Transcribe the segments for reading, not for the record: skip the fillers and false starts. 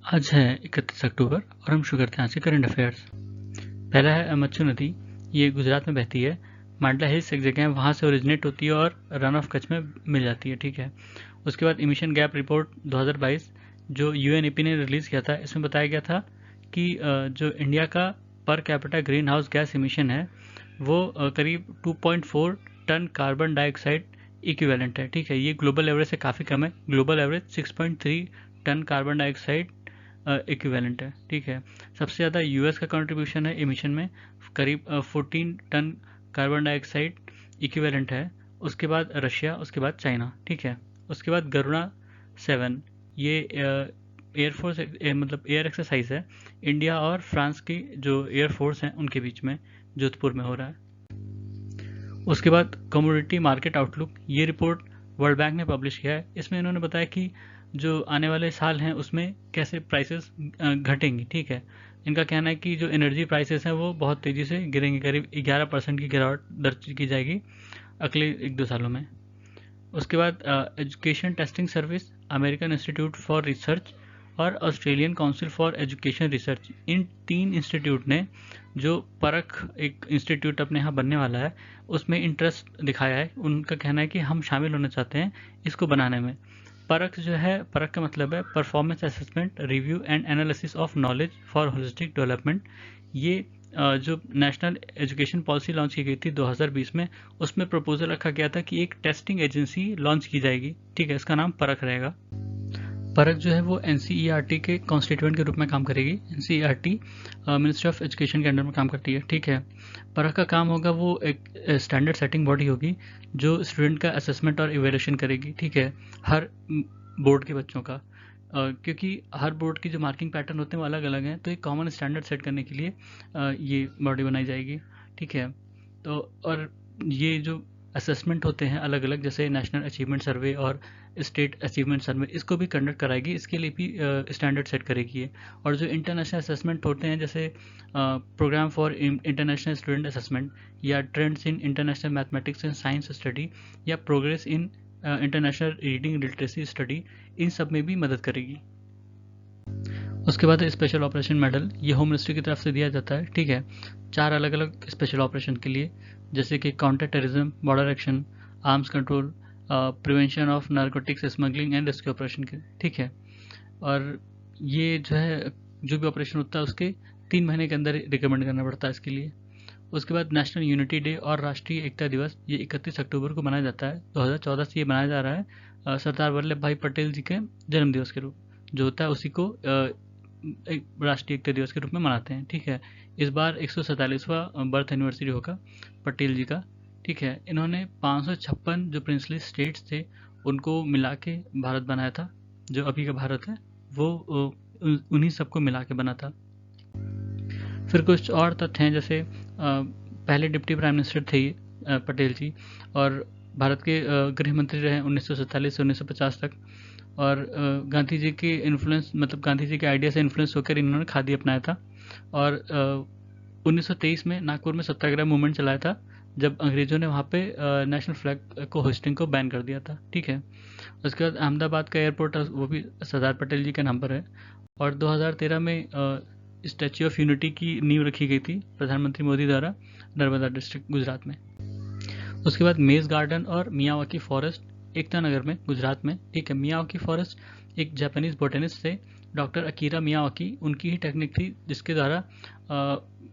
आज है 31 अक्टूबर और हम शुरू करते हैं आज के करंट अफेयर्स। पहला है अमच्छु नदी। ये गुजरात में बहती है। मांडला हिल्स एक जगह है, वहाँ से ओरिजिनेट होती है और रन ऑफ कच्छ में मिल जाती है। ठीक है। उसके बाद इमिशन गैप रिपोर्ट 2022 जो यूएनईपी ने रिलीज़ किया था, इसमें बताया गया था कि जो इंडिया का per capita green house gas emission है वो करीब 2.4 टन कार्बन डाइऑक्साइड इक्विवेलेंट है। ठीक है, ये ग्लोबल एवरेज से काफ़ी कम है। Global average 6.3 ton carbon dioxide equivalent है। ठीक है। सबसे ज़्यादा यूएस का कंट्रीब्यूशन है एमिशन में, करीब 14 टन कार्बन डाइऑक्साइड इक्विवेलेंट है। उसके बाद रशिया, उसके बाद चाइना। ठीक है। उसके बाद गरुड़ा 7, ये एयरफोर्स मतलब एयर एक्सरसाइज है इंडिया और फ्रांस की जो एयरफोर्स हैं उनके बीच में, जोधपुर में हो रहा है। उसके बाद कमोडिटी मार्केट आउटलुक, ये रिपोर्ट वर्ल्ड बैंक ने पब्लिश किया है। इसमें इन्होंने बताया कि जो आने वाले साल हैं उसमें कैसे प्राइसेस घटेंगी। ठीक है। इनका कहना है कि जो एनर्जी प्राइसेस हैं वो बहुत तेज़ी से गिरेंगे, करीब 11% की गिरावट दर्ज की जाएगी अगले 1-2 सालों में। उसके बाद education testing service, American institute for research और Australian council for education research, इन 3 इंस्टीट्यूट ने जो परख एक इंस्टीट्यूट अपने यहाँ बनने वाला है उसमें इंटरेस्ट दिखाया है। उनका कहना है कि हम शामिल होना चाहते हैं इसको बनाने में। परख जो है, परख का मतलब है performance assessment review and analysis of knowledge for holistic development. ये जो नेशनल एजुकेशन पॉलिसी लॉन्च की गई थी 2020 में, उसमें प्रपोजल रखा गया था कि एक टेस्टिंग एजेंसी लॉन्च की जाएगी। ठीक है, इसका नाम परख रहेगा। परख जो है वो एनसीईआरटी के कॉन्स्टिट्यूएंट के रूप में काम करेगी। एनसीईआरटी मिनिस्ट्री ऑफ एजुकेशन के अंडर में काम करती है। ठीक है। परख का काम होगा, वो एक स्टैंडर्ड सेटिंग बॉडी होगी जो स्टूडेंट का असेसमेंट और इवेल्यूशन करेगी। ठीक है, हर बोर्ड के बच्चों का, क्योंकि हर बोर्ड की जो मार्किंग पैटर्न होते हैं वो अलग अलग हैं, तो एक कॉमन स्टैंडर्ड सेट करने के लिए ये बॉडी बनाई जाएगी। ठीक है। तो और ये जो असेसमेंट होते हैं अलग अलग, जैसे नेशनल अचीवमेंट सर्वे और स्टेट अचीवमेंट सर्वे, इसको भी कंडक्ट कराएगी, इसके लिए भी स्टैंडर्ड सेट करेगी ये। और जो इंटरनेशनल असेसमेंट होते हैं, जैसे program for international student assessment या trends in international mathematics and science study या progress in international reading literacy study, इन सब में भी मदद करेगी। उसके बाद स्पेशल ऑपरेशन मेडल, ये होम मिनिस्ट्री की तरफ से दिया जाता है। ठीक है, 4 अलग अलग स्पेशल ऑपरेशन के लिए, जैसे कि counter terrorism, border action, arms control, prevention of narcotics smuggling and rescue operation के। ठीक है। और ये जो है, जो भी ऑपरेशन होता है उसके 3 महीने के अंदर रिकमेंड करना पड़ता है इसके लिए। उसके बाद नेशनल यूनिटी डे और राष्ट्रीय एकता दिवस, ये 31 अक्टूबर को मनाया जाता है। 2014 से ये मनाया जा रहा है सरदार वल्लभ भाई पटेल जी के जन्म दिवस के रूप जो होता है, उसी को एक राष्ट्रीय एकता दिवस के रूप में मनाते हैं। ठीक है। इस बार 147वां बर्थ एनिवर्सरी होगा पटेल जी का। ठीक है। इन्होंने 556 जो प्रिंसली स्टेट्स थे उनको मिला के भारत बनाया था। जो अभी का भारत है वो उन्हीं सबको मिला के बना था। फिर कुछ और तथ्य हैं, जैसे पहले डिप्टी प्राइम मिनिस्टर थे पटेल जी, और भारत के गृह मंत्री रहे 1947 से 1950 तक। और गांधी जी के इन्फ्लुएंस, मतलब गांधी जी के आइडिया से इन्फ्लुएंस होकर इन्होंने खादी अपनाया था। और 1923 में नागपुर में सत्याग्रह मूवमेंट चलाया था, जब अंग्रेजों ने वहाँ पे नेशनल फ्लैग को होस्टिंग को बैन कर दिया था। ठीक है। उसके बाद अहमदाबाद का एयरपोर्ट वो भी सरदार पटेल जी के नाम पर है। और 2013 में स्टैच्यू ऑफ यूनिटी की नींव रखी गई थी प्रधानमंत्री मोदी द्वारा, नर्मदा डिस्ट्रिक्ट गुजरात में। उसके बाद मेज गार्डन और मियावाकी फॉरेस्ट एकता नगर में, गुजरात में। ठीक है। मियावाकी फॉरेस्ट एक जापानीज बोटेनिस्ट थे, डॉक्टर अकीरा मियावाकी, उनकी ही टेक्निक थी जिसके द्वारा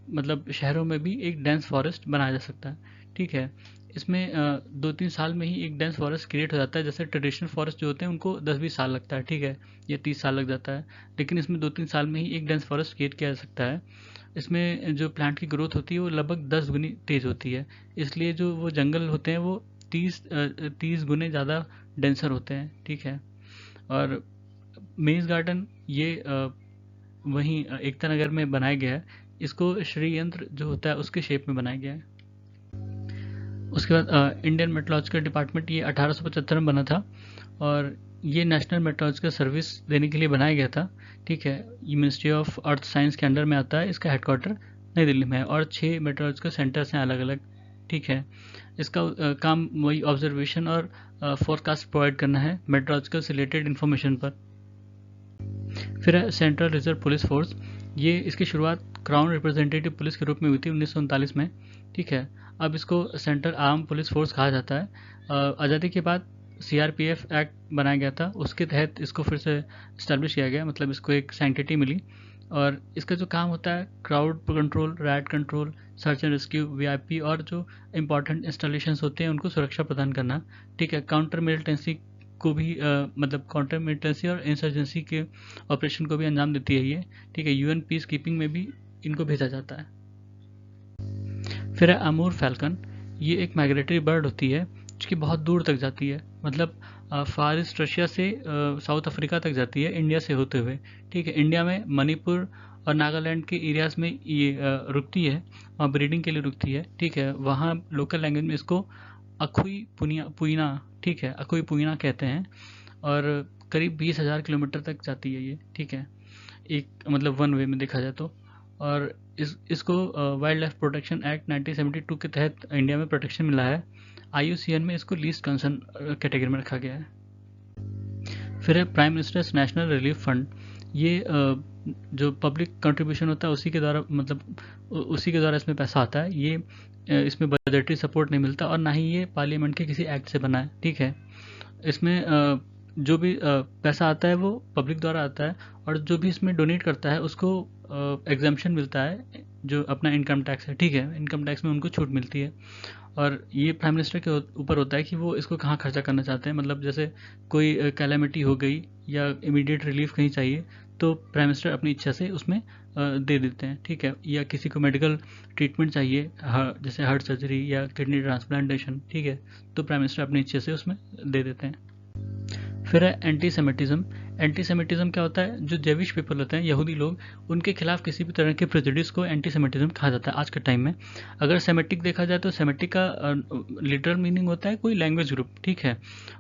मतलब शहरों में भी एक डेंस फॉरेस्ट बनाया जा सकता है। ठीक है। इसमें 2-3 साल में ही एक डेंस फॉरेस्ट क्रिएट हो जाता है। जैसे ट्रेडिशनल फॉरेस्ट जो होते हैं उनको 10-20 साल लगता है। ठीक है, या 30 साल लग जाता है, लेकिन इसमें 2-3 साल में ही एक डेंस फॉरेस्ट क्रिएट किया जा सकता है। इसमें जो प्लांट की ग्रोथ होती है वो लगभग 10 गुनी तेज़ होती है, इसलिए जो वो जंगल होते हैं वो 30 गुने ज़्यादा डेंसर होते हैं। ठीक है। और मेज गार्डन ये वहीं एकता नगर में बनाया गया है। इसको श्री यंत्र जो होता है उसके शेप में बनाया गया है। उसके बाद इंडियन मेट्रोलॉजिकल डिपार्टमेंट, ये 1875 में बना था और ये नेशनल मेट्रोलॉजिकल सर्विस देने के लिए बनाया गया था। ठीक है। ये मिनिस्ट्री ऑफ अर्थ साइंस के अंडर में आता है। इसका हेडक्वार्टर नई दिल्ली में है और 6 मेट्रोलॉजिकल सेंटर्स हैं अलग अलग। ठीक है। इसका काम वही ऑब्जर्वेशन और फोरकास्ट प्रोवाइड करना है मेट्रोलॉजिकल से रिलेटेड इन्फॉर्मेशन पर। फिर है सेंट्रल रिजर्व पुलिस फोर्स। ये इसकी शुरुआत क्राउन रिप्रेजेंटेटिव पुलिस के रूप में हुई थी 1939 में, ठीक है। अब इसको सेंट्रल आर्म पुलिस फोर्स कहा जाता है। आज़ादी के बाद CRPF एक्ट बनाया गया था, उसके तहत इसको फिर से इस्टेब्लिश किया गया, मतलब इसको एक सैंक्टिटी मिली। और इसका जो काम होता है crowd control, right control, search and rescue, VIP और जो इम्पोर्टेंट इंस्टॉलेशंस होते हैं उनको सुरक्षा प्रदान करना, ठीक है। काउंटर मिलिटेंसी को भी मतलब काउंटर मिलिटेंसी और इंसर्जेंसी के ऑपरेशन को भी अंजाम देती है ये, ठीक है। UN पीस कीपिंग में भी इनको भेजा जाता है। फिर है अमूर फैल्कन। ये एक माइग्रेटरी बर्ड होती है जिसकी बहुत दूर तक जाती है, मतलब फार ईस्ट रशिया से साउथ अफ्रीका तक जाती है इंडिया से होते हुए, ठीक है। इंडिया में मणिपुर और नागालैंड के एरियाज में ये रुकती है, वहाँ ब्रीडिंग के लिए रुकती है, ठीक है। वहाँ लोकल लैंग्वेज में इसको अखुई पुइना, ठीक है, अखुई पुइना कहते हैं। और करीब 20,000 किलोमीटर तक जाती है ये, ठीक है, एक मतलब वन वे में देखा जाए तो। और इसको वाइल्ड लाइफ प्रोटेक्शन एक्ट 1972 के तहत इंडिया में प्रोटेक्शन मिला है। IUCN में इसको लीस्ट कंसर्न कैटेगरी में रखा गया है। फिर है prime ministers national relief fund. ये जो पब्लिक कंट्रीब्यूशन होता है उसी के द्वारा, मतलब उसी के द्वारा इसमें पैसा आता है। ये इसमें बजटरी सपोर्ट नहीं मिलता और ना ही ये पार्लियामेंट के किसी एक्ट से बना है, ठीक है। इसमें जो भी पैसा आता है वो पब्लिक द्वारा आता है, और जो भी इसमें डोनेट करता है उसको एग्जाम्पशन मिलता है, जो अपना इनकम टैक्स है, ठीक है। इनकम टैक्स में उनको छूट मिलती है। और ये प्राइम मिनिस्टर के ऊपर होता है कि वो इसको कहाँ खर्चा करना चाहते हैं, मतलब जैसे कोई कैलेमिटी हो गई या इमीडिएट रिलीफ कहीं चाहिए तो प्राइम मिनिस्टर अपनी इच्छा से उसमें दे देते हैं, ठीक है। या किसी को मेडिकल ट्रीटमेंट चाहिए, जैसे हार्ट सर्जरी या किडनी ट्रांसप्लांटेशन, ठीक है, तो प्राइम मिनिस्टर अपनी इच्छा से उसमें दे देते हैं। फिर है एंटी सेमिटिज्म। एंटी सेमिटिज्म क्या होता है, जो जेविश पीपल होते हैं, यहूदी लोग, उनके खिलाफ किसी भी तरह के प्रेजुडिस को एंटी सेमिटिज्म कहा जाता है आज के टाइम में। अगर सेमेटिक देखा जाए तो सेमेटिक का लिटरल मीनिंग होता है कोई लैंग्वेज ग्रुप, ठीक है।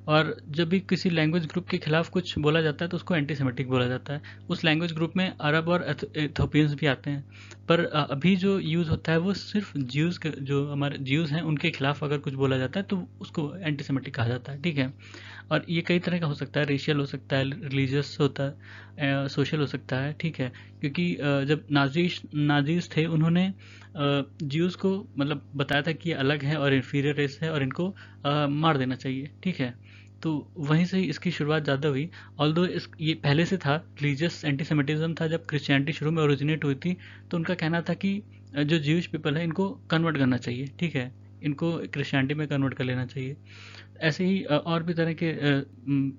और जब भी किसी लैंग्वेज ग्रुप के खिलाफ कुछ बोला जाता है तो उसको एंटी सेमेटिक बोला जाता है। उस लैंग्वेज ग्रुप में अरब और इथोपियंस भी आते हैं, पर अभी जो यूज़ होता है वो सिर्फ ज्यूज़, जो हमारे ज्यूज़ हैं उनके खिलाफ अगर कुछ बोला जाता है तो उसको एंटी सेमेटिक कहा जाता है, ठीक है। और ये कई तरह का हो सकता है, रेशियल हो सकता है, रिलीजियस होता है, सोशल हो सकता है, ठीक है। क्योंकि जब नाजीज थे उन्होंने ज्यूज़ को मतलब बताया था कि ये अलग है और इन्फीरियर रेस है और इनको मार देना चाहिए, ठीक है। तो वहीं से ही इसकी शुरुआत ज़्यादा हुई। ऑल्दो ये पहले से था, रिलीजियस एंटीसेमिटिज्म था जब क्रिश्चियनिटी शुरू में ओरिजिनेट हुई थी, तो उनका कहना था कि जो ज्यूश पीपल है इनको कन्वर्ट करना चाहिए, ठीक है, इनको क्रिश्चियनिटी में कन्वर्ट कर लेना चाहिए। ऐसे ही और भी तरह के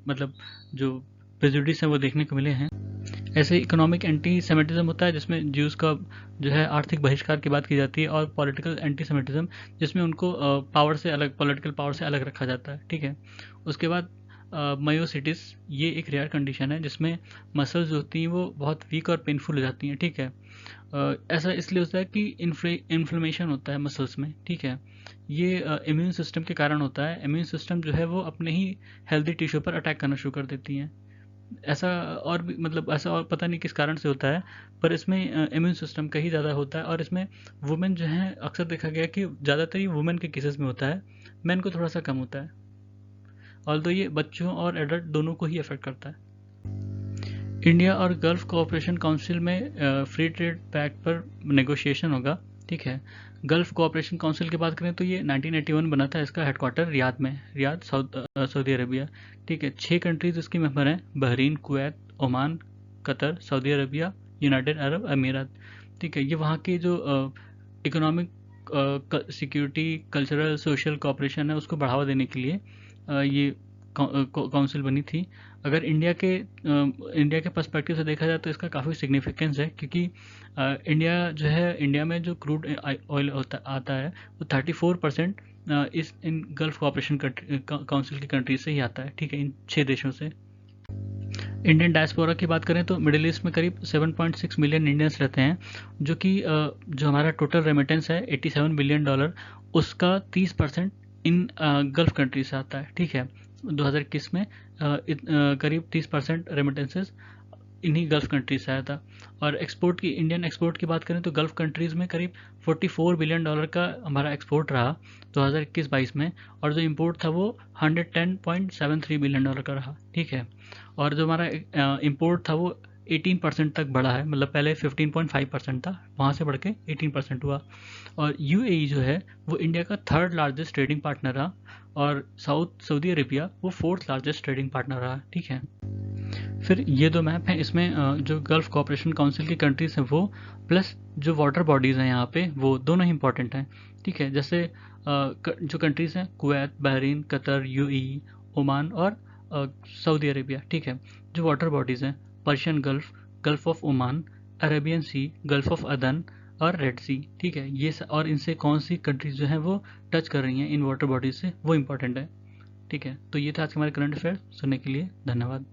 मतलब जो प्रेजुडिस हैं वो देखने को मिले हैं। ऐसे इकोनॉमिक एंटी सेमिटिज्म होता है जिसमें ज्यूज का जो है आर्थिक बहिष्कार की बात की जाती है, और पॉलिटिकल एंटी सेमिटिज्म जिसमें उनको पावर से अलग, पॉलिटिकल पावर से अलग रखा जाता है, ठीक है। उसके बाद मायोसिटिस, ये एक रेयर कंडीशन है जिसमें मसल्स जो होती हैं वो बहुत वीक और पेनफुल हो जाती हैं, ठीक है। ऐसा इसलिए होता है कि इन्फ्लेमेशन होता है मसल्स में, ठीक है। ये इम्यून सिस्टम के कारण होता है। इम्यून सिस्टम जो है वो अपने ही हेल्दी टिश्यू पर अटैक करना शुरू कर देती हैं। ऐसा और भी, मतलब ऐसा और पता नहीं किस कारण से होता है, पर इसमें इम्यून सिस्टम का ही ज़्यादा होता है। और इसमें वुमेन जो है, अक्सर देखा गया कि ज़्यादातर ये वुमेन के केसेस में होता है, मैन को थोड़ा सा कम होता है। ऑल्दो ये बच्चों और एडल्ट दोनों को ही अफेक्ट करता है। इंडिया और गल्फ कोऑपरेशन काउंसिल में फ्री ट्रेड पैक्ट पर नेगोशिएशन होगा, ठीक है। गल्फ कोऑपरेशन काउंसिल की बात करें तो ये 1981 बना था, इसका हेडक्वार्टर रियाद में, रियाद सऊदी अरबिया, ठीक है। 6 कंट्रीज इसकी मेंबर हैं, Bahrain, Kuwait, Oman, Qatar, Saudi Arabia, United Arab अमीरात, ठीक है। ये वहाँ की जो economic, security, cultural, social cooperation है उसको बढ़ावा देने के लिए ये काउंसिल बनी थी। अगर इंडिया के पर्सपेक्टिव से देखा जाए तो इसका काफ़ी सिग्निफिकेंस है, क्योंकि इंडिया जो है, इंडिया में जो क्रूड ऑयल आता है वो 34% इन गल्फ कोऑपरेशन काउंसिल की कंट्रीज से ही आता है, ठीक है, इन 6 देशों से। इंडियन डायस्पोरा की बात करें तो मिडिल ईस्ट में करीब 7.6 मिलियन इंडियंस रहते हैं, जो कि जो हमारा टोटल रेमिटेंस है $87 बिलियन, उसका 30% इन गल्फ कंट्री से आता है, ठीक है। 2021 में करीब 30% रेमिटेंसेस इन्हीं गल्फ कंट्रीज से आया था। और एक्सपोर्ट की, इंडियन एक्सपोर्ट की बात करें तो गल्फ कंट्रीज में करीब $44 बिलियन का हमारा एक्सपोर्ट रहा 2021-22 में, और जो इंपोर्ट था वो $110.73 बिलियन का रहा, ठीक है। और जो हमारा इंपोर्ट था वो 18% तक बढ़ा है, मतलब पहले 15.5% था, वहाँ से बढ़ के 18% हुआ। और यूएई जो है वो इंडिया का 3rd लार्जेस्ट ट्रेडिंग पार्टनर रहा, और सऊदी अरेबिया वो 4th लार्जेस्ट ट्रेडिंग पार्टनर रहा। ठीक है, फिर ये 2 मैप हैं, इसमें जो गल्फ कोऑपरेशन काउंसिल की कंट्रीज हैं वो, प्लस जो वाटर बॉडीज़ हैं यहाँ पे वो दोनों ही इंपॉर्टेंट हैं। ठीक है, जैसे जो कंट्रीज़ हैं Kuwait, Bahrain, Qatar, UAE, Oman और सऊदी अरेबिया। ठीक है, जो वाटर बॉडीज़ हैं Persian Gulf, Gulf of Oman, Arabian Sea, Gulf of Aden और रेड सी। ठीक है, ये और इनसे कौन सी कंट्रीज जो हैं वो टच कर रही हैं इन वाटर बॉडीज से, वो इंपॉर्टेंट है। ठीक है, तो ये था आज के हमारे करंट अफेयर। सुनने के लिए धन्यवाद।